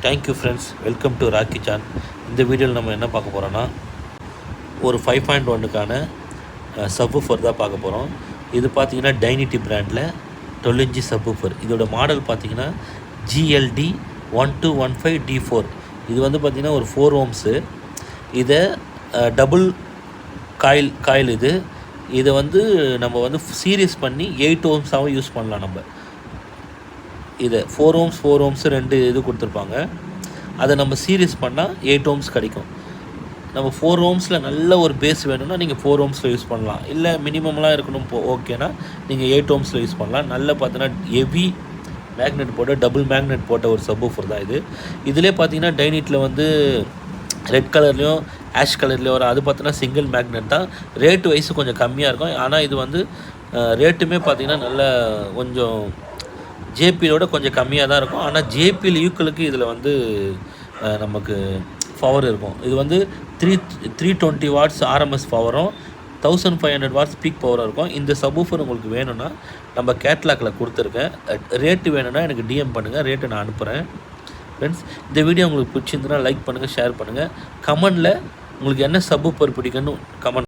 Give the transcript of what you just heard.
Thank you friends, welcome to Rocky Chan. இந்த வீடியோவில் நம்ம என்ன பார்க்க போகிறோன்னா, ஒரு 5.1க்கான சப்வூஃபர் தான் பார்க்க போகிறோம். இது பார்த்திங்கன்னா டைனிட்டி பிராண்டில் 12 inch சப்வூஃபர். இதோட மாடல் பார்த்திங்கன்னா GLD 1215D4. இது வந்து பார்த்திங்கன்னா ஒரு 4 ohms. இதை டபுள் காயில் இதை வந்து நம்ம வந்து சீரியஸ் பண்ணி 8 ohmஸாகவும் யூஸ் பண்ணலாம். நம்ம இதை 4 ohms 2 இது கொடுத்துருப்பாங்க. அதை நம்ம சீரியஸ் பண்ணால் 8 ohms கிடைக்கும். நம்ம 4 ohmஸில் நல்ல ஒரு பேஸ் வேணும்னா நீங்கள் 4 ohmஸில் யூஸ் பண்ணலாம். இல்லை மினிமம்லாம் இருக்கணும் ஓகேனா நீங்கள் 8 ohmஸில் யூஸ் பண்ணலாம். நல்ல பார்த்தீங்கன்னா ஹெவி மேக்னெட் போட்ட டபுள் மேக்னெட் போட்ட ஒரு சப்வூஃபர் தான் இது. இதிலே பார்த்தீங்கன்னா டைனிட்டில் வந்து ரெட் கலர்லேயும் ஆஷ் கலர்லேயும் வரும். அது பார்த்தீங்கன்னா சிங்கிள் மேக்னெட் தான். ரேட்டு வைஸ் கொஞ்சம் கம்மியாக இருக்கும். ஆனால் இது வந்து ரேட்டுமே பார்த்திங்கன்னா நல்ல கொஞ்சம் ஜேபியோட கொஞ்சம் கம்மியாக தான் இருக்கும். ஆனால் ஜேபியில் ஈக்குவலுக்கு இதில் வந்து நமக்கு பவர் இருக்கும். இது வந்து 320 watts RMS பவரும் 1500 watts பீக் பவரும் இருக்கும். இந்த சப்வூஃபர் உங்களுக்கு வேணும்னா நம்ம கேட்லாகில் கொடுத்துருக்கேன். ரேட்டு வேணும்னா எனக்கு டிஎம் பண்ணுங்கள், ரேட்டு நான் அனுப்புகிறேன். ஃப்ரெண்ட்ஸ், இந்த வீடியோ உங்களுக்கு பிடிச்சிருந்துன்னா லைக் பண்ணுங்கள், ஷேர் பண்ணுங்கள். கமெண்டில் உங்களுக்கு என்ன சப்வூஃபர் பிடிக்குன்னு கமெண்ட்